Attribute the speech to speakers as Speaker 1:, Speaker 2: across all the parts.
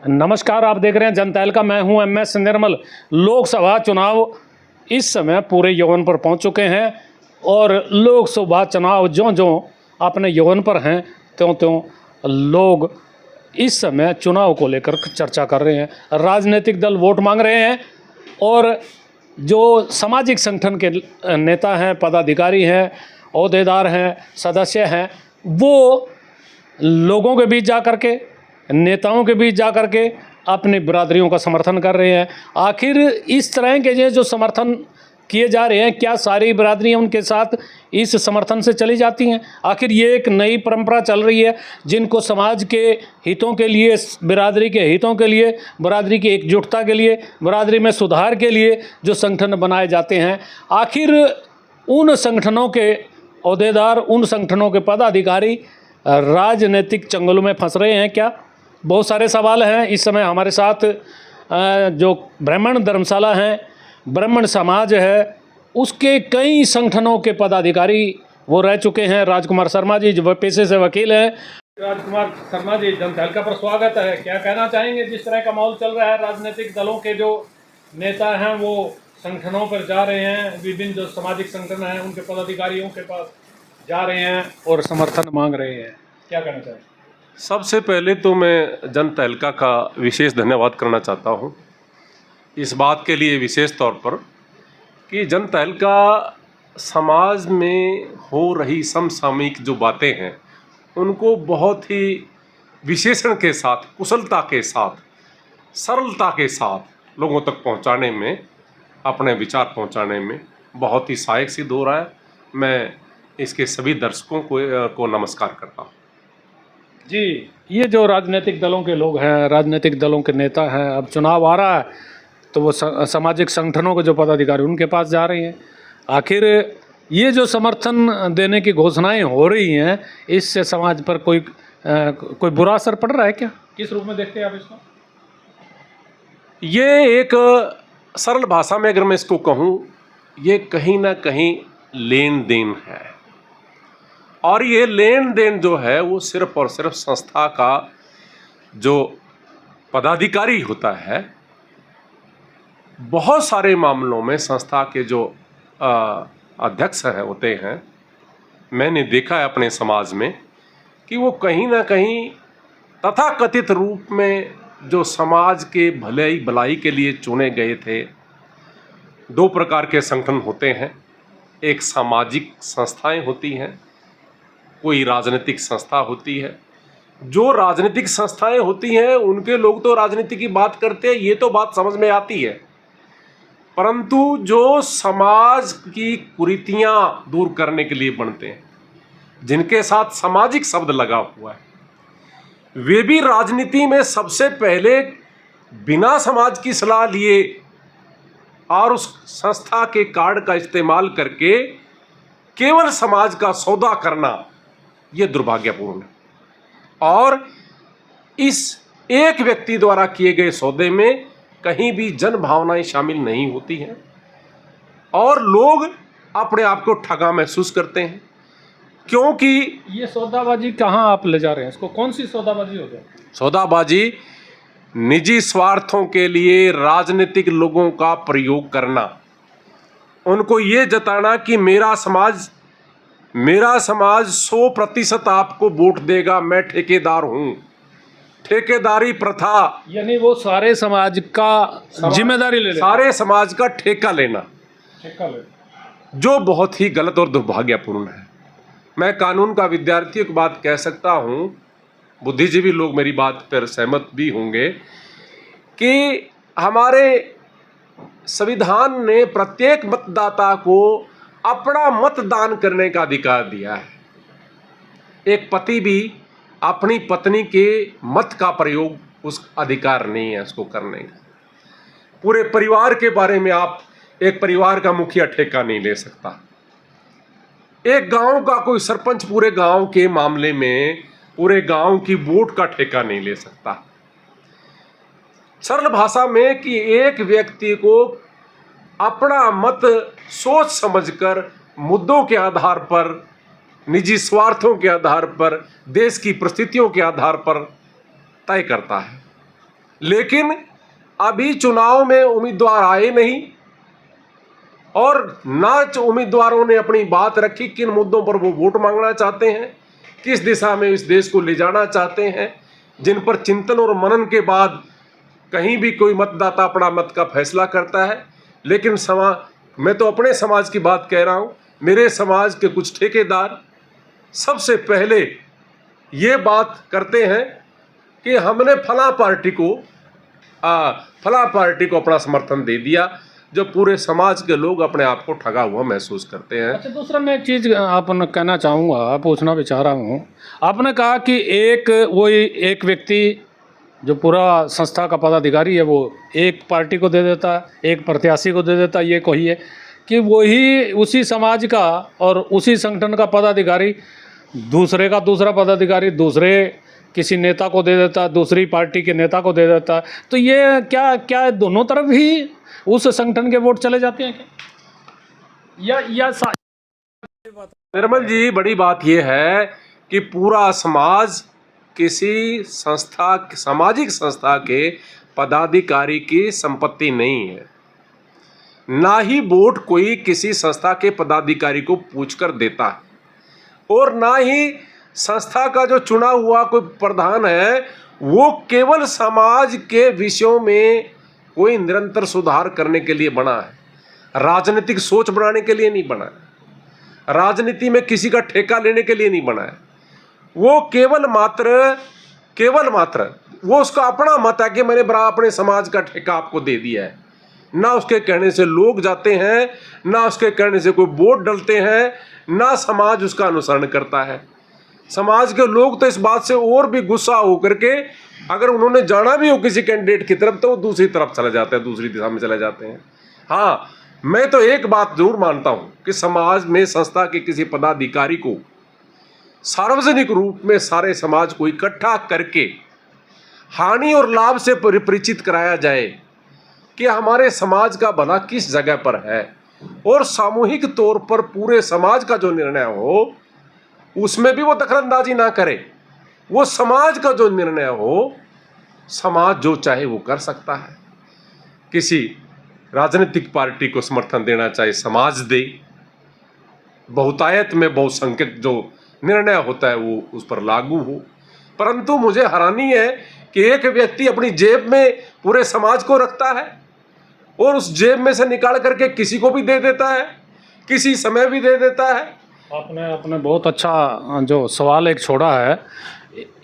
Speaker 1: नमस्कार, आप देख रहे हैं जनता का। मैं हूं MS निर्मल। लोकसभा चुनाव इस समय पूरे यौवन पर पहुंच चुके हैं और लोकसभा चुनाव ज्यों-ज्यों अपने यौवन पर हैं त्यों-त्यों लोग इस समय चुनाव को लेकर चर्चा कर रहे हैं। राजनीतिक दल वोट मांग रहे हैं और जो सामाजिक संगठन के नेता हैं, पदाधिकारी हैं, ओहदेदार हैं, सदस्य हैं, वो लोगों के बीच जा कर के, नेताओं के बीच जा कर के अपनी बिरादरियों का समर्थन कर रहे हैं। आखिर इस तरह के जो समर्थन किए जा रहे हैं, क्या सारी बिरादरियां उनके साथ इस समर्थन से चली जाती हैं? आखिर ये एक नई परंपरा चल रही है जिनको समाज के हितों के लिए, बिरादरी के हितों के लिए, बिरादरी की एकजुटता के लिए, बिरादरी में सुधार के लिए जो संगठन बनाए जाते हैं, आखिर उन संगठनों के ओहदेदार, उन संगठनों के पदाधिकारी राजनीतिक चंगुल में फंस रहे हैं क्या? बहुत सारे सवाल हैं। इस समय हमारे साथ जो ब्राह्मण धर्मशाला हैं, ब्राह्मण समाज है, उसके कई संगठनों के पदाधिकारी वो रह चुके हैं। राजकुमार शर्मा जी जो पेशे से वकील हैं। राजकुमार शर्मा जी, जनता पर स्वागत है। क्या कहना चाहेंगे जिस तरह का माहौल चल रहा है? राजनीतिक दलों के जो नेता हैं वो संगठनों पर जा रहे हैं, विभिन्न जो सामाजिक संगठन हैं उनके पदाधिकारियों के पास जा रहे हैं और समर्थन मांग रहे हैं, क्या कहना चाहेंगे?
Speaker 2: सबसे पहले तो मैं जनता तहलका का विशेष धन्यवाद करना चाहता हूँ इस बात के लिए, विशेष तौर पर कि जनता तहलका समाज में हो रही समसामयिक जो बातें हैं उनको बहुत ही विशेषण के साथ, कुशलता के साथ, सरलता के साथ लोगों तक पहुँचाने में, अपने विचार पहुँचाने में बहुत ही सहायक सिद्ध हो रहा है। मैं इसके सभी दर्शकों को नमस्कार करता हूँ।
Speaker 1: जी, ये जो राजनीतिक दलों के लोग हैं, राजनीतिक दलों के नेता हैं, अब चुनाव आ रहा है तो वो सामाजिक संगठनों के जो पदाधिकारी उनके पास जा रहे हैं। आखिर ये जो समर्थन देने की घोषणाएं हो रही हैं, इससे समाज पर कोई बुरा असर पड़ रहा है क्या? किस रूप में देखते हैं आप इसको?
Speaker 2: ये एक सरल भाषा में अगर मैं इसको कहूँ, ये कहीं ना कहीं लेन देन है और ये लेन देन जो है वो सिर्फ और सिर्फ संस्था का जो पदाधिकारी होता है, बहुत सारे मामलों में संस्था के जो अध्यक्ष होते हैं, मैंने देखा है अपने समाज में कि वो कहीं ना कहीं तथाकथित रूप में जो समाज के भलाई भलाई के लिए चुने गए थे। दो प्रकार के संगठन होते हैं, एक सामाजिक संस्थाएं होती हैं, कोई राजनीतिक संस्था होती है। जो राजनीतिक संस्थाएं होती हैं उनके लोग तो राजनीति की बात करते हैं, ये तो बात समझ में आती है, परंतु जो समाज की कुरीतियां दूर करने के लिए बनते हैं, जिनके साथ सामाजिक शब्द लगा हुआ है, वे भी राजनीति में सबसे पहले बिना समाज की सलाह लिए और उस संस्था के कार्ड का इस्तेमाल करके केवल समाज का सौदा करना, ये दुर्भाग्यपूर्ण है। और इस एक व्यक्ति द्वारा किए गए सौदे में कहीं भी जन भावनाएं शामिल नहीं होती हैं और लोग अपने आप को ठगा महसूस करते हैं, क्योंकि
Speaker 1: ये सौदाबाजी कहाँ आप ले जा रहे हैं इसको? कौन सी सौदाबाजी हो गई?
Speaker 2: सौदाबाजी निजी स्वार्थों के लिए राजनीतिक लोगों का प्रयोग करना, उनको ये जताना कि मेरा समाज 100% आपको वोट देगा, मैं ठेकेदार हूं, ठेकेदारी प्रथा,
Speaker 1: यानी वो सारे समाज का जिम्मेदारी ले लेना,
Speaker 2: सारे समाज का ठेका लेना, जो बहुत ही गलत और दुर्भाग्यपूर्ण है। मैं कानून का विद्यार्थी की बात कह सकता हूं, बुद्धिजीवी लोग मेरी बात पर सहमत भी होंगे कि हमारे संविधान ने प्रत्येक मतदाता को अपना मतदान करने का अधिकार दिया है। एक पति भी अपनी पत्नी के मत का प्रयोग उस अधिकार नहीं है उसको करने का। पूरे परिवार के बारे में आप, एक परिवार का मुखिया ठेका नहीं ले सकता। एक गांव का कोई सरपंच पूरे गांव के मामले में पूरे गांव की वोट का ठेका नहीं ले सकता। सरल भाषा में कि एक व्यक्ति को अपना मत सोच समझकर, मुद्दों के आधार पर, निजी स्वार्थों के आधार पर, देश की परिस्थितियों के आधार पर तय करता है। लेकिन अभी चुनाव में उम्मीदवार आए नहीं और ना उम्मीदवारों ने अपनी बात रखी किन मुद्दों पर वो वोट मांगना चाहते हैं, किस दिशा में इस देश को ले जाना चाहते हैं, जिन पर चिंतन और मनन के बाद कहीं भी कोई मतदाता अपना मत का फैसला करता है। लेकिन मैं तो अपने समाज की बात कह रहा हूँ, मेरे समाज के कुछ ठेकेदार सबसे पहले ये बात करते हैं कि हमने फला पार्टी को अपना समर्थन दे दिया, जब पूरे समाज के लोग अपने आप को ठगा हुआ महसूस करते हैं।
Speaker 1: अच्छा, दूसरा मैं एक चीज़ आपने कहना चाहूँगा, पूछना भी चाह रहा हूँ। आपने कहा कि एक व्यक्ति जो पूरा संस्था का पदाधिकारी है वो एक पार्टी को दे देता है, एक प्रत्याशी को दे देता है। ये कहिए कि वही उसी समाज का और उसी संगठन का पदाधिकारी दूसरा पदाधिकारी दूसरे किसी नेता को दे देता है, दूसरी पार्टी के नेता को दे देता है। तो ये क्या दोनों तरफ ही उस संगठन के वोट चले जाते हैं क्या?
Speaker 2: निर्मल जी, बड़ी बात यह है कि पूरा समाज किसी सामाजिक संस्था के पदाधिकारी की संपत्ति नहीं है, ना ही वोट कोई किसी संस्था के पदाधिकारी को पूछकर देता है, और ना ही संस्था का जो चुना हुआ कोई प्रधान है वो केवल समाज के विषयों में कोई निरंतर सुधार करने के लिए बना है, राजनीतिक सोच बनाने के लिए नहीं बना है, राजनीति में किसी का ठेका लेने के लिए नहीं बना है। वो केवल मात्र वो उसका अपना मत है कि मैंने बड़ा अपने समाज का ठेका आपको दे दिया है। ना उसके कहने से लोग जाते हैं, ना उसके कहने से कोई वोट डलते हैं, ना समाज उसका अनुसरण करता है। समाज के लोग तो इस बात से और भी गुस्सा होकर के, अगर उन्होंने जाना भी हो किसी कैंडिडेट की तरफ, तो वो दूसरी तरफ चले जाते हैं, दूसरी दिशा में चले जाते हैं। हाँ, मैं तो एक बात जरूर मानता हूं कि समाज में संस्था के किसी पदाधिकारी को सार्वजनिक रूप में सारे समाज को इकट्ठा करके हानि और लाभ से परिचित कराया जाए कि हमारे समाज का भला किस जगह पर है, और सामूहिक तौर पर पूरे समाज का जो निर्णय हो उसमें भी वो दखलंदाजी ना करे। वो समाज का जो निर्णय हो, समाज जो चाहे वो कर सकता है। किसी राजनीतिक पार्टी को समर्थन देना चाहे समाज दे, बहुतायत में बहुसंख्यक जो निर्णय होता है वो उस पर लागू हो। परंतु मुझे हैरानी है कि एक व्यक्ति अपनी जेब में पूरे समाज को रखता है और उस जेब में से निकाल करके किसी को भी दे देता है, किसी समय भी दे देता है।
Speaker 1: आपने बहुत अच्छा जो सवाल एक छोड़ा है।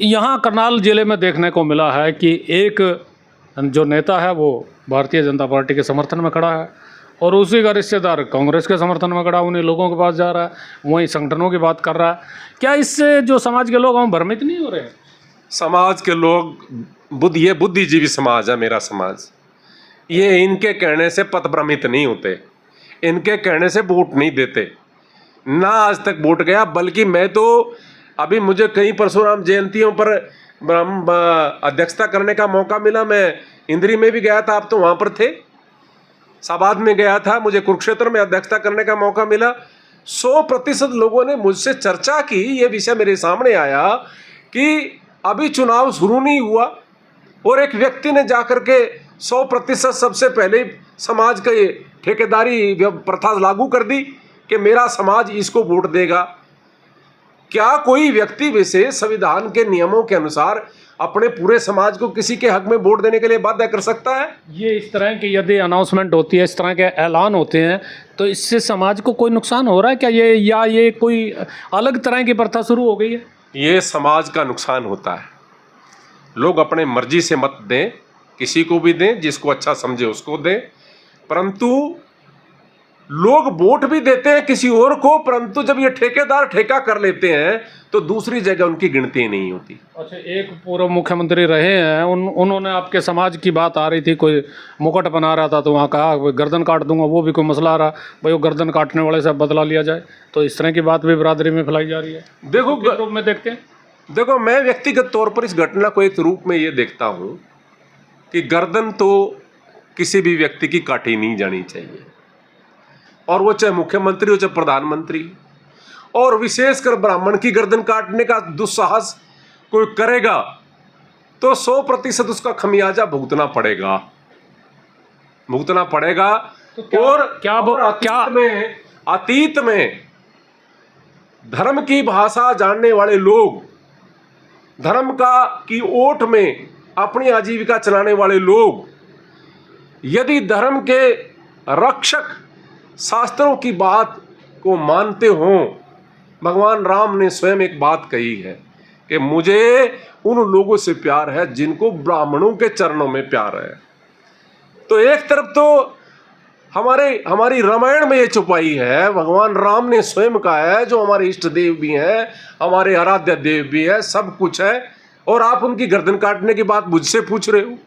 Speaker 1: यहाँ करनाल जिले में देखने को मिला है कि एक जो नेता है वो भारतीय जनता पार्टी के समर्थन में खड़ा है और उसी का रिश्तेदार कांग्रेस के समर्थन में खड़ा, उन्हीं लोगों के पास जा रहा है, वहीं संगठनों की बात कर रहा है। क्या इससे जो समाज के लोग हम भ्रमित नहीं हो रहे हैं?
Speaker 2: समाज के लोग ये बुद्धिजीवी समाज है मेरा समाज, ये इनके कहने से पथभ्रमित नहीं होते, इनके कहने से वोट नहीं देते, ना आज तक वोट गया। बल्कि मैं तो अभी मुझे कई परशुराम जयंतियों पर अध्यक्षता करने का मौका मिला। मैं इंद्री में भी गया था, आप तो वहाँ पर थे, साबाद में गया था, मुझे कुरुक्षेत्र में अध्यक्षता करने का मौका मिला। 100% लोगों ने मुझसे चर्चा की, ये विषय मेरे सामने आया कि अभी चुनाव शुरू नहीं हुआ और एक व्यक्ति ने जाकर के 100% सबसे पहले समाज का ये ठेकेदारी प्रथा लागू कर दी कि मेरा समाज इसको वोट देगा। क्या कोई व्यक्ति विशेष संविधान के नियमों के अनुसार अपने पूरे समाज को किसी के हक में वोट देने के लिए बाध्य कर सकता है?
Speaker 1: ये इस तरह की यदि अनाउंसमेंट होती है, इस तरह के ऐलान होते हैं, तो इससे समाज को कोई नुकसान हो रहा है क्या? ये कोई अलग तरह की प्रथा शुरू हो गई है?
Speaker 2: ये समाज का नुकसान होता है। लोग अपने मर्जी से मत दें, किसी को भी दें, जिसको अच्छा समझे उसको दें, परंतु लोग वोट भी देते हैं किसी और को, परंतु जब ये ठेकेदार ठेका कर लेते हैं तो दूसरी जगह उनकी गिनती नहीं होती।
Speaker 1: अच्छा, एक पूर्व मुख्यमंत्री रहे हैं, उन्होंने आपके समाज की बात आ रही थी, कोई मुकुट बना रहा था तो वहाँ कहा गर्दन काट दूंगा, वो भी कोई मसला आ रहा, भाई वो गर्दन काटने वाले से बदला लिया जाए। तो इस तरह की बात भी बिरादरी में फैलाई जा रही है।
Speaker 2: देखो
Speaker 1: किस रूप में देखते हैं?
Speaker 2: देखो, मैं व्यक्तिगत तौर पर इस घटना को एक रूप में ये देखता हूँ कि गर्दन तो किसी भी व्यक्ति की काटी नहीं जानी चाहिए, और वो चाहे मुख्यमंत्री हो चाहे प्रधानमंत्री। और विशेषकर ब्राह्मण की गर्दन काटने का दुस्साहस कोई करेगा तो 100% उसका खमियाजा भुगतना पड़ेगा और अतीत में धर्म की भाषा जानने वाले लोग, धर्म की ओट में अपनी आजीविका चलाने वाले लोग, यदि धर्म के रक्षक शास्त्रों की बात को मानते हों, भगवान राम ने स्वयं एक बात कही है कि मुझे उन लोगों से प्यार है जिनको ब्राह्मणों के चरणों में प्यार है। तो एक तरफ तो हमारी रामायण में ये छुपाई है, भगवान राम ने स्वयं कहा है, जो हमारे इष्ट देव भी हैं, हमारे आराध्य देव भी है, सब कुछ है, और आप उनकी गर्दन काटने की बात मुझसे पूछ रहे हो।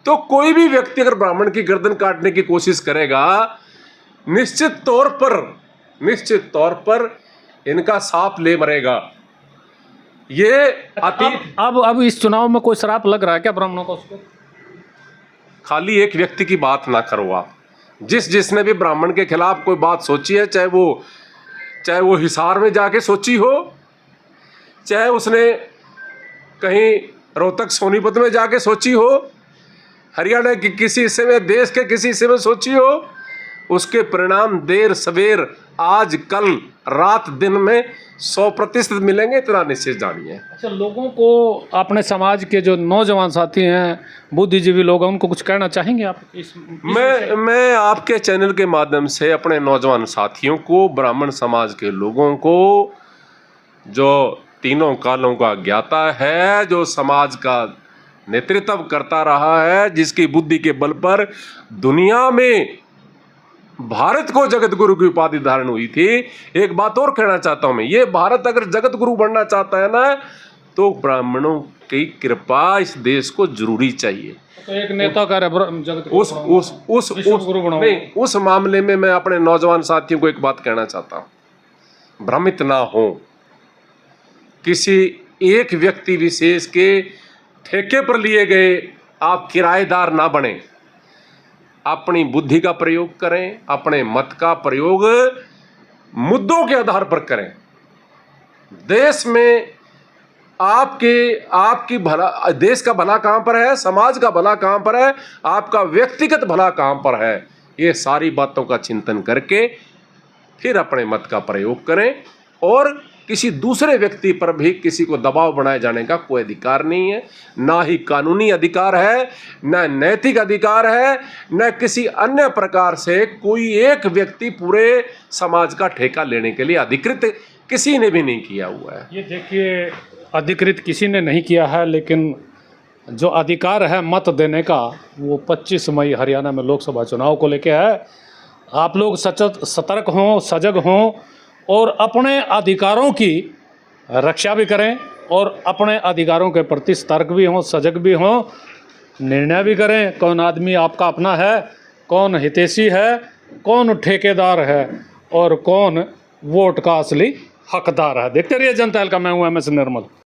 Speaker 2: तो कोई भी व्यक्ति अगर ब्राह्मण की गर्दन काटने की कोशिश करेगा, निश्चित तौर पर इनका साप ले मरेगा। ये
Speaker 1: अब इस चुनाव में कोई श्राप लग रहा है क्या ब्राह्मणों को? उसको
Speaker 2: खाली एक व्यक्ति की बात ना करो आप। जिसने भी ब्राह्मण के खिलाफ कोई बात सोची है, चाहे वो हिसार में जाके सोची हो, चाहे उसने कहीं रोहतक सोनीपत में जाके सोची हो, हरियाणा के किसी हिस्से में, देश के किसी हिस्से में सोची हो, उसके परिणाम देर सवेर, आज कल रात दिन में 100% मिलेंगे, इतना निश्चित जानिए।
Speaker 1: अच्छा, लोगों को, अपने समाज के जो नौजवान साथी हैं, बुद्धिजीवी लोग हैं, उनको कुछ कहना चाहेंगे आप?
Speaker 2: मैं आपके चैनल के माध्यम से अपने नौजवान साथियों को, ब्राह्मण समाज के लोगों को, जो तीनों कालों का ज्ञाता है, जो समाज का नेतृत्व करता रहा है, जिसकी बुद्धि के बल पर दुनिया में भारत को जगत गुरु की उपाधि धारण हुई थी। एक बात और कहना चाहता हूं मैं, ये भारत अगर जगत गुरु बनना चाहता है ना, तो ब्राह्मणों की कृपा इस देश को जरूरी चाहिए।
Speaker 1: तो एक नेता का जगत
Speaker 2: उस मामले में मैं अपने नौजवान साथियों को एक बात कहना चाहता हूं, भ्रमित ना हो, किसी एक व्यक्ति विशेष के ठेके पर लिए गए आप किराएदार ना बने। अपनी बुद्धि का प्रयोग करें, अपने मत का प्रयोग मुद्दों के आधार पर करें। देश में आपकी भला, देश का भला कहां पर है, समाज का भला कहां पर है, आपका व्यक्तिगत भला कहां पर है, ये सारी बातों का चिंतन करके फिर अपने मत का प्रयोग करें। और किसी दूसरे व्यक्ति पर भी किसी को दबाव बनाए जाने का कोई अधिकार नहीं है, ना ही कानूनी अधिकार है, न नैतिक अधिकार है, न किसी अन्य प्रकार से कोई एक व्यक्ति पूरे समाज का ठेका लेने के लिए अधिकृत किसी ने भी नहीं किया हुआ है।
Speaker 1: ये देखिए, अधिकृत किसी ने नहीं किया है, लेकिन जो अधिकार है मत देने का, वो 25 मई हरियाणा में लोकसभा चुनाव को लेके है। आप लोग सतर्क हों, सजग हों और अपने अधिकारों की रक्षा भी करें, और अपने अधिकारों के प्रति सतर्क भी हों, सजग भी हों, निर्णय भी करें कौन आदमी आपका अपना है, कौन हितैषी है, कौन ठेकेदार है और कौन वोट का असली हकदार है। देखते रहिए जनता का, मैं हूं MS निर्मल।